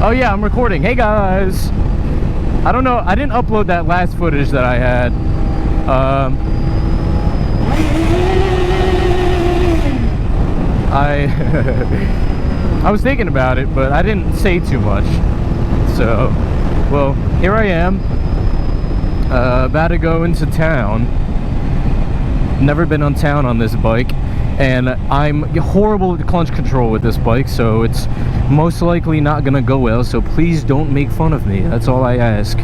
Oh yeah, I'm recording. Hey guys. I don't know, I didn't upload that last footage that I had. I was thinking about it, but I didn't say too much. So, well, here I am, about to go into town. Never been on town on this bike, and I'm horrible at clutch control with this bike, so it's most likely not gonna go well, so please don't make fun of me. That's all I ask.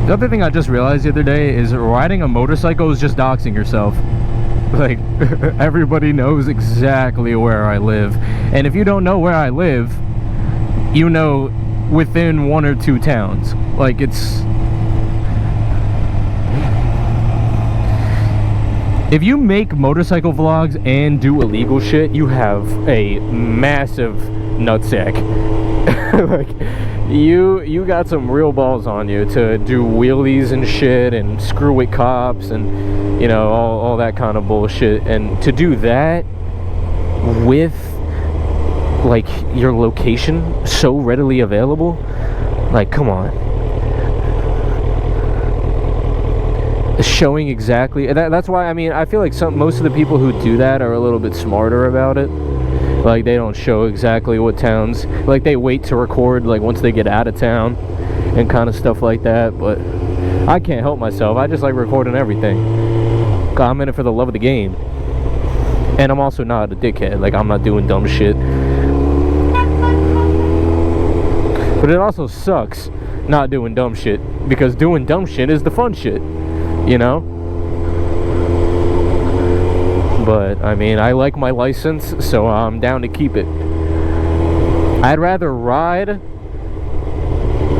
The other thing I just realized the other day is riding a motorcycle is just doxing yourself. Like, everybody knows exactly where I live. And if you don't know where I live, you know within 1 or 2 towns. Like, it's... If you make motorcycle vlogs and do illegal shit, you have a massive nutsack. Like, you got some real balls on you to do wheelies and shit and screw with cops and, you know, all that kind of bullshit. And to do that with, like, your location so readily available, like, come on. Showing exactly, that's why, I mean, I feel like most of the people who do that are a little bit smarter about it. Like, they don't show exactly what towns, like, they wait to record, like, once they get out of town and kind of stuff like that. But I can't help myself. I just like recording everything. I'm in it for the love of the game, and I'm also not a dickhead. Like, I'm not doing dumb shit. But it also sucks not doing dumb shit, because doing dumb shit is the fun shit, you know? But, I mean, I like my license, so I'm down to keep it. I'd rather ride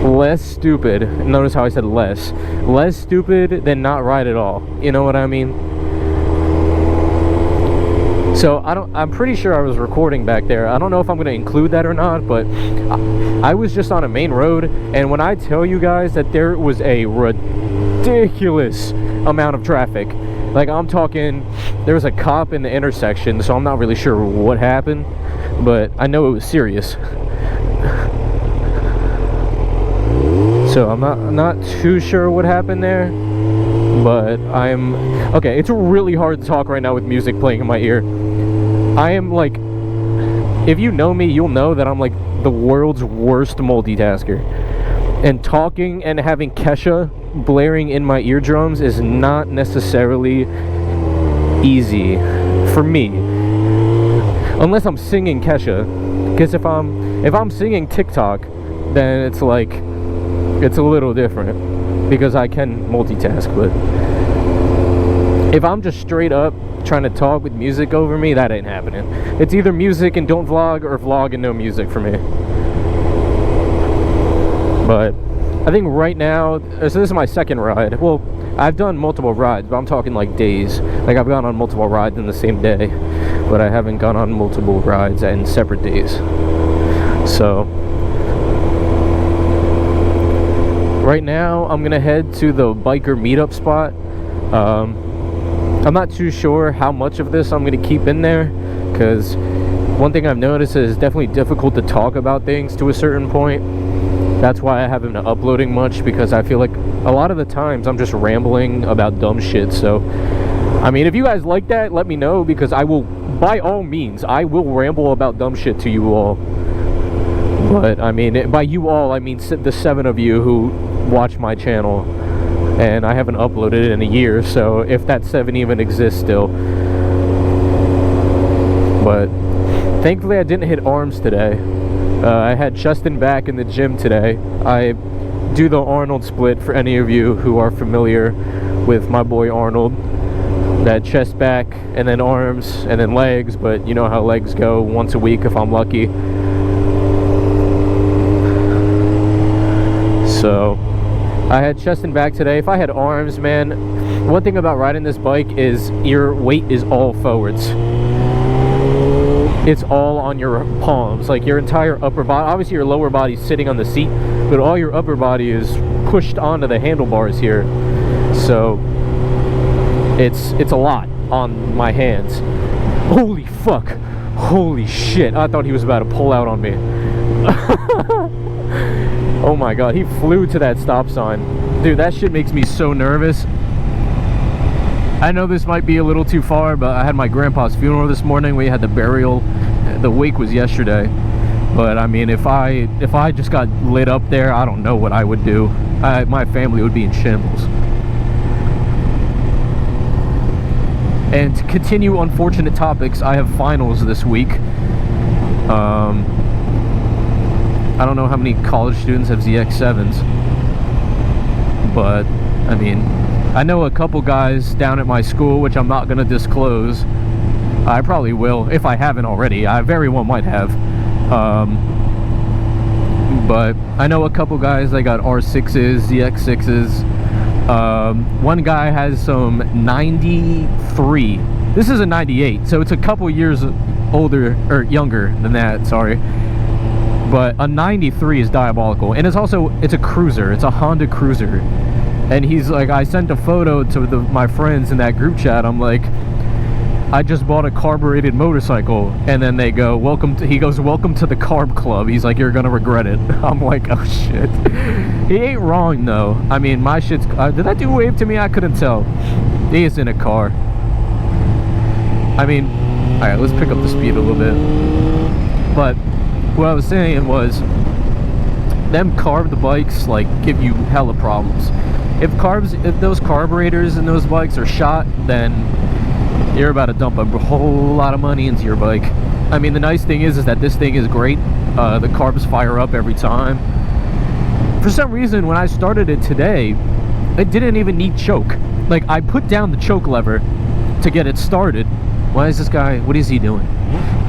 less stupid. Notice how I said less. Less stupid than not ride at all. You know what I mean? So, I'm pretty sure I was recording back there. I don't know if I'm going to include that or not, but I was just on a main road, and when I tell you guys that there was a ridiculous amount of traffic, like, I'm talking, there was a cop in the intersection, so I'm not really sure what happened, but I know it was serious. So I'm not too sure what happened there, but okay, it's really hard to talk right now with music playing in my ear. I am, like, if you know me, you'll know that I'm, like, the world's worst multitasker. And talking and having Kesha blaring in my eardrums is not necessarily easy for me, unless I'm singing Kesha. Because if I'm singing TikTok, then it's like, it's a little different, because I can multitask. But if I'm just straight up trying to talk with music over me, that ain't happening. It's either music and don't vlog, or vlog and no music for me. But I think right now, so this is my second ride. Well, I've done multiple rides, but I'm talking like days. Like, I've gone on multiple rides in the same day, but I haven't gone on multiple rides in separate days. So right now I'm gonna head to the biker meetup spot. I'm not too sure how much of this I'm gonna keep in there, because one thing I've noticed is it's definitely difficult to talk about things to a certain point. That's why I haven't been uploading much, because I feel like a lot of the times I'm just rambling about dumb shit. So, I mean, if you guys like that, let me know, because I will, by all means, I will ramble about dumb shit to you all. But, I mean, by you all, I mean the 7 of you who watch my channel. And I haven't uploaded it in a year, so if that 7 even exists still. But thankfully I didn't hit arms today. I had chest and back in the gym today. I do the Arnold split, for any of you who are familiar with my boy Arnold. That chest, back, and then arms, and then legs, but you know how legs go, once a week if I'm lucky. So I had chest and back today. If I had arms, man, one thing about riding this bike is your weight is all forwards. It's all on your palms, like your entire upper body. Obviously your lower body's sitting on the seat, but all your upper body is pushed onto the handlebars here. So it's a lot on my hands. Holy fuck. Holy shit, I thought he was about to pull out on me. Oh my god, he flew to that stop sign. Dude, that shit makes me so nervous. I know this might be a little too far, but I had my grandpa's funeral this morning. We had the burial. The wake was yesterday. But I mean, if I just got lit up there, I don't know what I would do. My family would be in shambles. And to continue unfortunate topics, I have finals this week. I don't know how many college students have ZX7s, but I mean, I know a couple guys down at my school, which I'm not going to disclose. I probably will, if I haven't already. I very well might have. But I know a couple guys, they got R6s, ZX6s. One guy has some 93. This is a 98, so it's a couple years older, or younger than that, sorry. But a 93 is diabolical. And it's a cruiser. It's a Honda Cruiser. And he's like, I sent a photo to my friends in that group chat. I'm like, I just bought a carbureted motorcycle. And then they go, he goes, welcome to the carb club. He's like, you're gonna regret it. I'm like, oh shit. He ain't wrong though. I mean, my shit's, did that dude wave to me? I couldn't tell. He is in a car. I mean, alright, let's pick up the speed a little bit. But what I was saying was, them carb bikes like give you hella problems. If those carburetors in those bikes are shot, then you're about to dump a whole lot of money into your bike. I mean, the nice thing is that this thing is great. The carbs fire up every time. For some reason, when I started it today, it didn't even need choke. Like, I put down the choke lever to get it started. Why is this guy, what is he doing?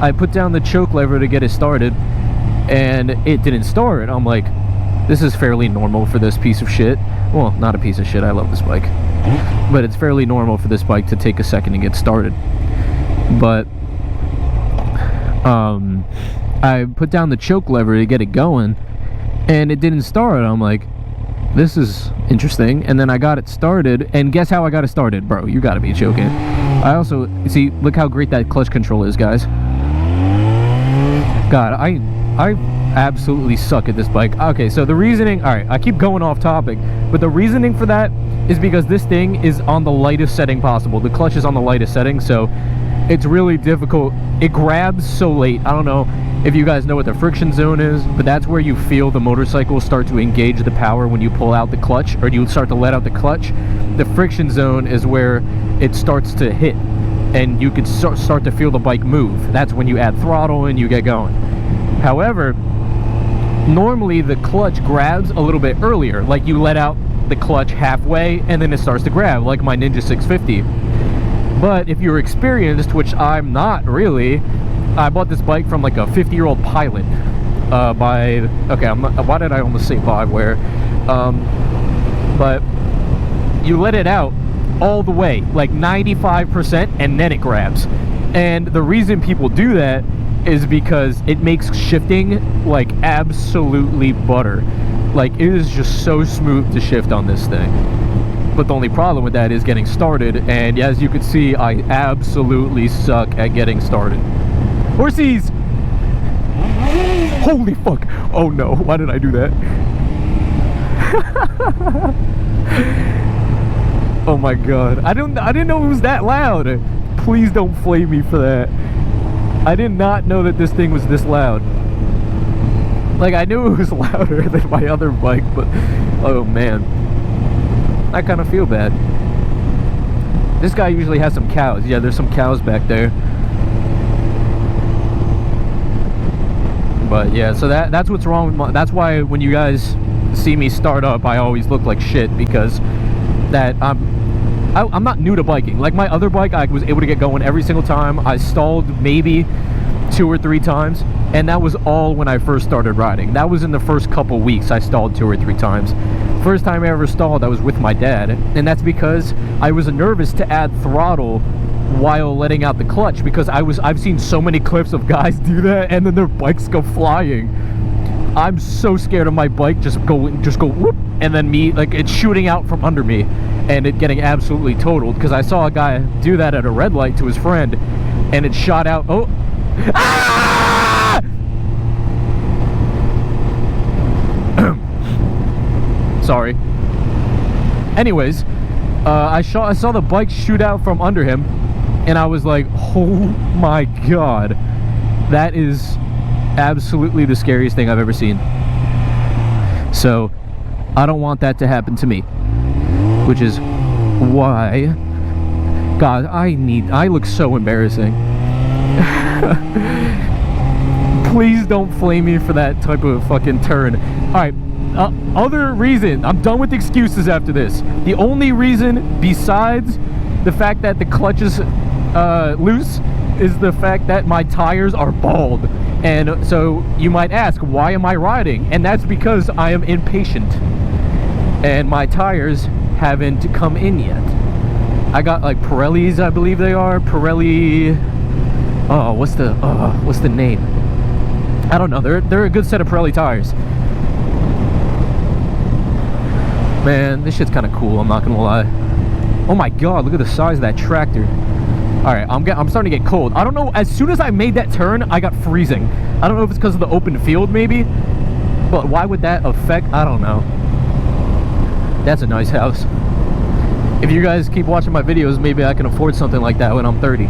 I put down the choke lever to get it started, and it didn't start. I'm like, this is fairly normal for this piece of shit. Well, not a piece of shit, I love this bike. But it's fairly normal for this bike to take a second to get started. But I put down the choke lever to get it going, and it didn't start. I'm like, this is interesting. And then I got it started, and guess how I got it started? Bro, you gotta be joking. I also, see, look how great that clutch control is, guys. God, I absolutely suck at this bike. Okay, so the reasoning, alright, I keep going off topic, but the reasoning for that is because this thing is on the lightest setting possible. The clutch is on the lightest setting, so it's really difficult. It grabs so late. I don't know if you guys know what the friction zone is, but that's where you feel the motorcycle start to engage the power when you pull out the clutch, or you start to let out the clutch. The friction zone is where it starts to hit, and you can start to feel the bike move. That's when you add throttle and you get going. However, normally the clutch grabs a little bit earlier. Like, you let out the clutch halfway and then it starts to grab, like my Ninja 650. But if you're experienced, which I'm not really, I bought this bike from like a 50-year-old pilot why did I almost say Byware? But you let it out all the way, like 95%, and then it grabs. And the reason people do that is because it makes shifting like absolutely butter. Like, it is just so smooth to shift on this thing. But the only problem with that is getting started, and as you can see, I absolutely suck at getting started. Horsies! Holy fuck! Oh no, why did I do that? Oh my god, I didn't know it was that loud. Please don't flame me for that. I did not know that this thing was this loud. Like, I knew it was louder than my other bike, but oh man, I kind of feel bad. This guy usually has some cows. Yeah, there's some cows back there. But yeah, so that's what's wrong with that's why when you guys see me start up, I always look like shit, because that I'm not new to biking. Like, my other bike, I was able to get going every single time. I stalled maybe 2 or 3 times, and that was all when I first started riding. That was in the first couple weeks. I stalled 2 or 3 times. First time I ever stalled, I was with my dad, and that's because I was nervous to add throttle while letting out the clutch, because I've seen so many clips of guys do that and then their bikes go flying. I'm so scared of my bike just go whoop, and then me, like, it's shooting out from under me and it getting absolutely totaled, because I saw a guy do that at a red light to his friend, and it shot out. Oh, Ah! Sorry. Anyways, I saw the bike shoot out from under him, and I was like, oh my god, that is absolutely the scariest thing I've ever seen. So I don't want that to happen to me, which is why, god, I look so embarrassing. Please don't flame me for that type of fucking turn. Alright, other reason, I'm done with excuses after this. The only reason besides the fact that the clutch is loose is the fact that my tires are bald. And so you might ask, why am I riding? And that's because I am impatient and my tires haven't come in yet. I got like Pirellis, I believe they are. Pirelli, oh, what's the name? I don't know. They're a good set of Pirelli tires. Man, this shit's kind of cool, I'm not gonna lie. Oh my god, look at the size of that tractor. Alright, I'm starting to get cold. I don't know, as soon as I made that turn, I got freezing. I don't know if it's because of the open field, maybe. But why would that affect? I don't know. That's a nice house. If you guys keep watching my videos, maybe I can afford something like that when I'm 30.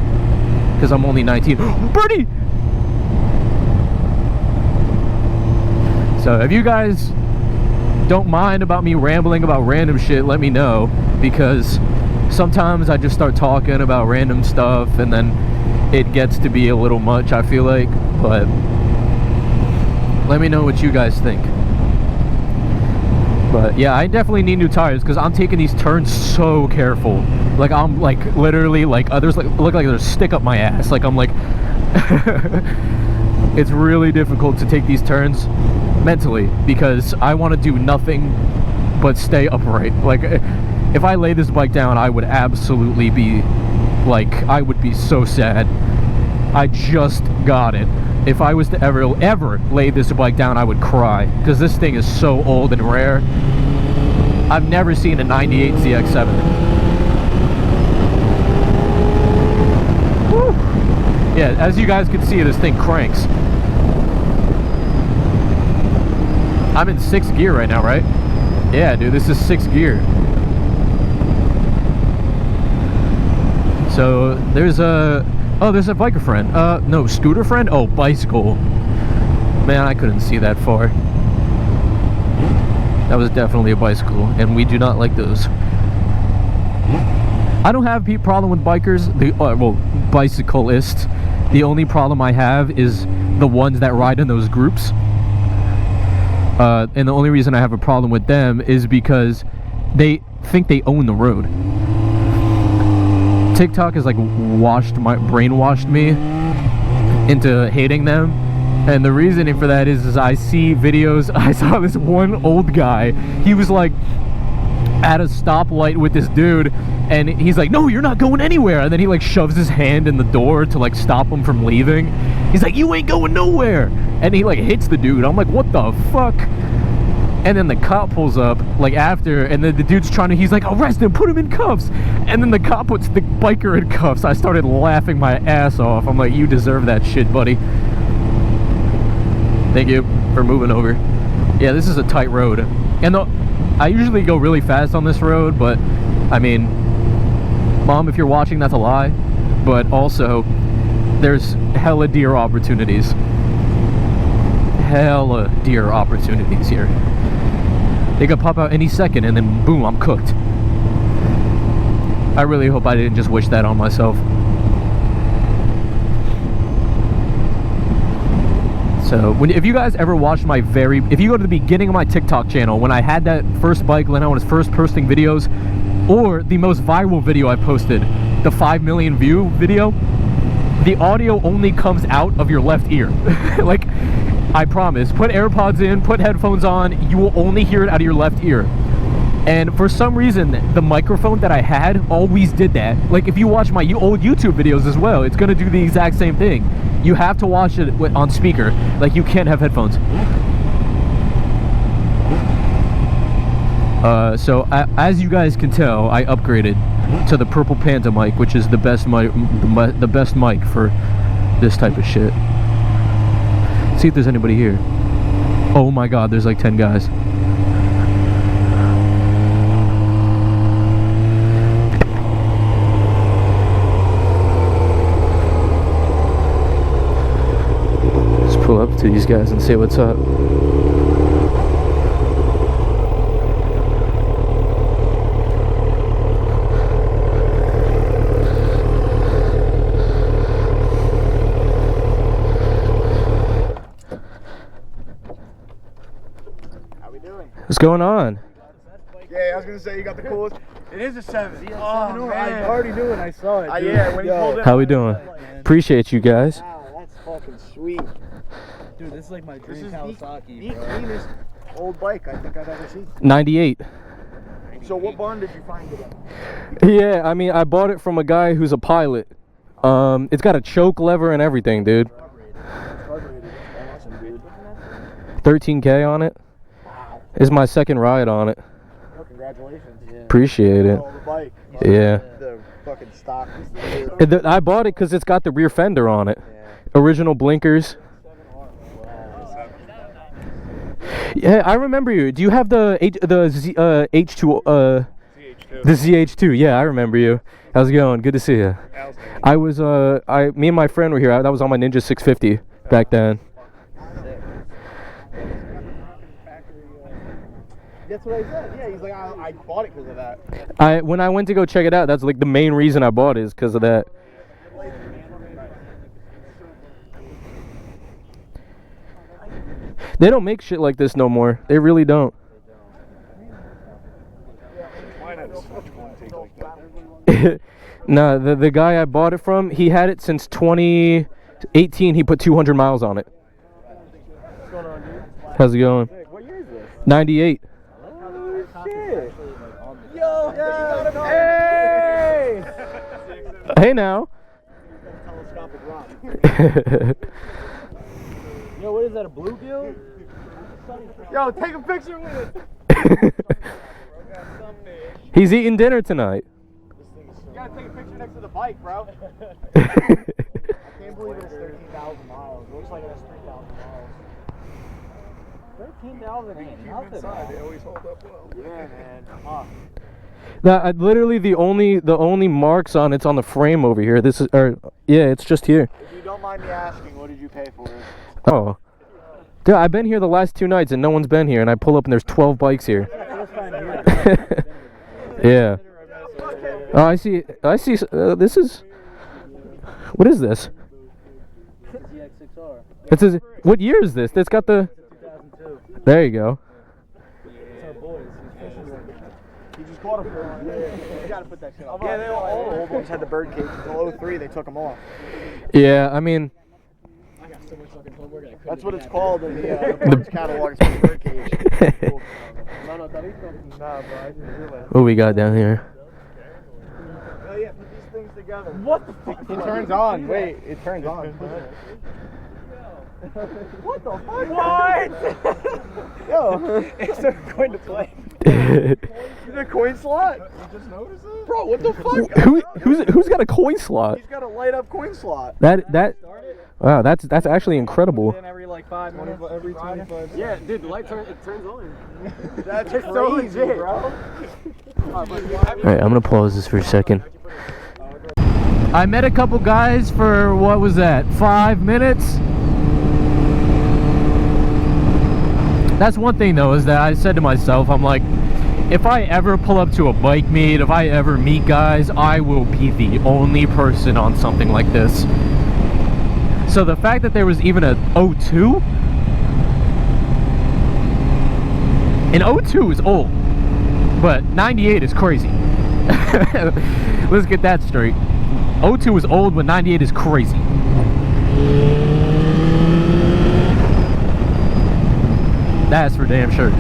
Because I'm only 19. Birdie! So if you guys don't mind about me rambling about random shit, let me know, because sometimes I just start talking about random stuff and then it gets to be a little much, I feel like. But let me know what you guys think. But yeah, I definitely need new tires because I'm taking these turns so careful. Like I'm like literally like others look like there's a stick up my ass. Like I'm like it's really difficult to take these turns mentally because I want to do nothing but stay upright. Like if I lay this bike down, I would absolutely be like, I would be so sad. I just got it. If I was to ever lay this bike down, I would cry because this thing is so old and rare. I've never seen a 98 ZX7. Woo. Yeah, as you guys can see, this thing cranks. I'm in 6th gear right now, right? Yeah, dude, this is 6th gear. So there's a biker friend. No, scooter friend? Oh, bicycle. Man, I couldn't see that far. That was definitely a bicycle, and we do not like those. I don't have a problem with bikers, well, bicyclists. The only problem I have is the ones that ride in those groups. And the only reason I have a problem with them is because they think they own the road. TikTok has like brainwashed me into hating them, and the reasoning for that is I see videos. I saw this one old guy, he was like at a stoplight with this dude, and he's like, no, you're not going anywhere, and then he like shoves his hand in the door to like stop him from leaving. He's like, you ain't going nowhere, and he like hits the dude. I'm like, what the fuck? And then the cop pulls up, like, after, and then the dude's he's like, arrest him, put him in cuffs! And then the cop puts the biker in cuffs. I started laughing my ass off. I'm like, you deserve that shit, buddy. Thank you for moving over. Yeah, this is a tight road. And I usually go really fast on this road, but, I mean, Mom, if you're watching, that's a lie. But also, there's hella deer opportunities. Hella deer opportunities here. They could pop out any second and then boom, I'm cooked. I really hope I didn't just wish that on myself. So if you guys ever watched if you go to the beginning of my TikTok channel, when I had that first bike, when I was first posting videos, or the most viral video I posted, the 5 million view video, the audio only comes out of your left ear. Like, I promise, put AirPods in, put headphones on, you will only hear it out of your left ear. And for some reason, the microphone that I had always did that. Like, if you watch my old YouTube videos as well, it's gonna do the exact same thing. You have to watch it on speaker. Like, you can't have headphones. So as you guys can tell, I upgraded to the Purple Panda mic, which is the best mic, for this type of shit. See if there's anybody here. Oh my god, there's like 10 guys. Let's pull up to these guys and see what's up. What's going on? Yeah, I was gonna say you got the coolest. It is a 7. Oh, man. I already knew it. I saw it. Yeah, when you pulled it. How we doing? Appreciate you guys. Wow, that's fucking sweet. Dude, this is like my dream This is Kawasaki, the bro. cleanest old bike I think I've ever seen. 98. So what barn did you find it in? Yeah, I mean, I bought it from a guy who's a pilot. It's got a choke lever and everything, dude. Awesome, dude. 13K on it. Wow. It's my second ride on it. Oh, congratulations. Yeah. Appreciate it. Oh, the bike. Yeah. The fucking stock. I bought it because it's got the rear fender on it. Yeah. Original blinkers. Yeah, I remember you. Do you have the H2 the ZH2? Yeah, I remember you. How's it going? Good to see you. I was me and my friend were here. That was on my Ninja 650 back then. That's what I said. Yeah, he's like, I bought it because of that. When I went to go check it out, that's like the main reason I bought it is because of that. They don't make shit like this no more. They really don't. Nah, the guy I bought it from, he had it since 2018. He put 200 miles on it. What's going on, dude? How's it going? What year is this? 98. Oh, shit. Yo, hey! Hey now. Telescopic rock. Yo, what is that, a bluegill? Yo, take a picture with it. He's eating dinner tonight. You gotta take a picture next to the bike, bro. I can't believe it's 13,000 miles. It looks like it has 3,000 miles. 13,000 ain't nothing. They always hold up well. Yeah, man. Literally the only marks on it's on the frame over here. This is, yeah, it's just here. If you don't mind me asking, what did you pay for it? Oh, dude, I've been here the last 2 nights and no one's been here, and I pull up and there's 12 bikes here. Yeah. Oh, I see. This is. What is this? ZX6R. It says. What year is this? It's got the. 2002. There you go. It's our boys. He's fishing with me. You just caught him for it. You gotta put that shit on. Yeah, all the old ones had the bird cage. Until 03, they took them off. Yeah, I mean. I got so much fucking homework. That's what it's called in the bird's catalog. It's called bird cage. No, bro, I didn't realize. What we got down here? Oh yeah, put these things together. What the fuck? It turns on. Wait, it turns on. What the fuck? What? Yo, it's going to play. The coin slot. You just noticed it? Bro, what the fuck? Who's got a coin slot? He's got a light up coin slot. Wow, that's actually incredible. Then every like 5 minutes. Every 25. Yeah, dude, the light turns on. That's crazy, so legit, bro. Alright, I'm gonna pause this for a second. I met a couple guys for, what was that, 5 minutes? That's one thing though, is that I said to myself, I'm like, if I ever pull up to a bike meet, if I ever meet guys, I will be the only person on something like this. So the fact that there was even a 02? An 02 is old, but 98 is crazy. Let's get that straight. 02 is old, but 98 is crazy. That's for damn sure.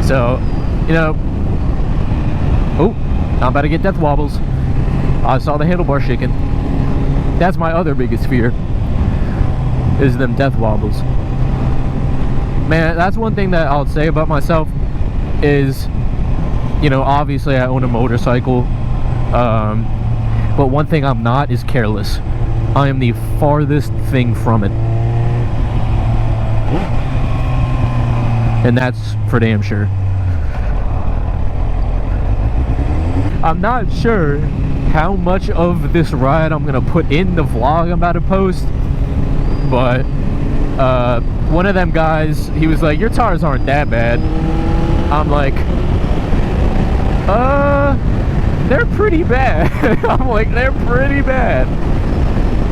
So, you know, oh, I'm about to get death wobbles. I saw the handlebar shaking. That's my other biggest fear, is them death wobbles. Man, that's one thing that I'll say about myself is, you know, obviously I own a motorcycle, but one thing I'm not is careless. I am the farthest thing from it. And that's for damn sure. I'm not sure how much of this ride I'm gonna put in the vlog I'm about to post, but one of them guys, he was like, your tires aren't that bad. I'm like, they're pretty bad. I'm like, they're pretty bad.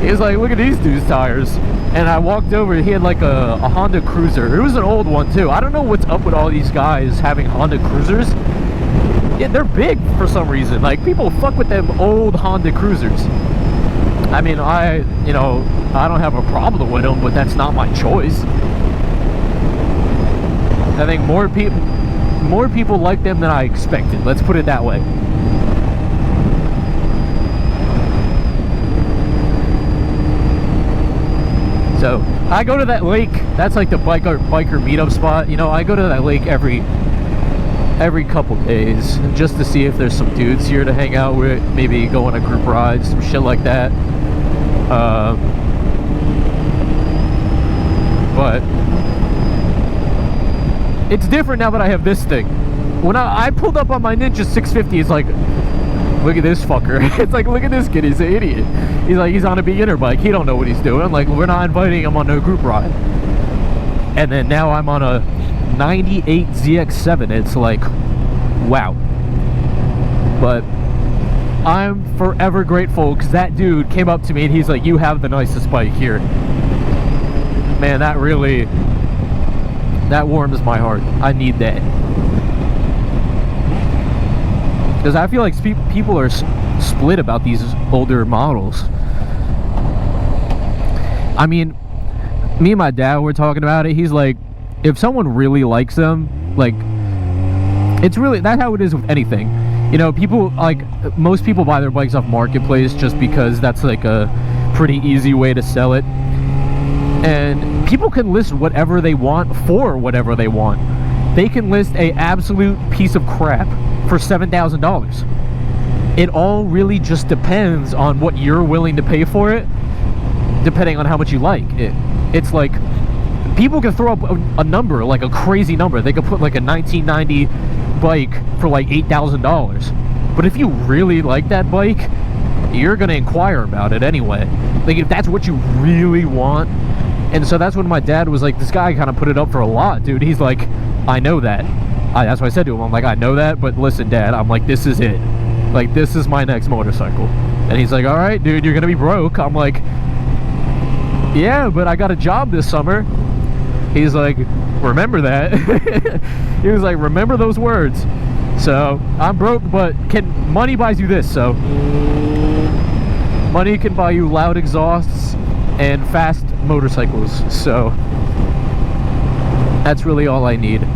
He was like, look at these dude's tires. And I walked over, he had like a Honda Cruiser. It was an old one too. I don't know what's up with all these guys having Honda Cruisers. Yeah, they're big for some reason. Like, people fuck with them old Honda Cruisers. I mean, I don't have a problem with them, but that's not my choice. I think more people like them than I expected. Let's put it that way. So I go to that lake. That's like the biker meetup spot. You know, I go to that lake every couple days just to see if there's some dudes here to hang out with. Maybe go on a group ride, some shit like that. But it's different now that I have this thing. When I pulled up on my Ninja 650, it's like, look at this fucker. It's like, look at this kid, he's an idiot. He's like, he's on a beginner bike, he don't know what he's doing. I'm like, we're not inviting him on no group ride. And then now I'm on a 98 ZX7. It's like, wow. But I'm forever grateful because that dude came up to me and he's like, you have the nicest bike here. Man, that warms my heart. I need that. Because I feel like people are split about these older models. I mean, me and my dad were talking about it. He's like, if someone really likes them, like, it's really, that's how it is with anything. You know, people, like, most people buy their bikes off Marketplace just because that's like a pretty easy way to sell it. And people can list whatever they want for whatever they want. They can list a absolute piece of crap for $7,000. It all really just depends on what you're willing to pay for it, depending on how much you like it. It's like, people can throw up a number, like a crazy number. They could put like a 1990 bike for like $8,000. But if you really like that bike, you're gonna inquire about it anyway. Like, if that's what you really want. And so that's when my dad was like, this guy kind of put it up for a lot, dude. He's like, I know that. That's what I said to him. I'm like, I know that, but listen, Dad, I'm like, this is it. Like, this is my next motorcycle. And he's like, all right, dude, you're gonna be broke. I'm like, yeah, but I got a job this summer. He's like, remember that. He was like, remember those words. So I'm broke, but money buys you this. So money can buy you loud exhausts and fast motorcycles. So that's really all I need.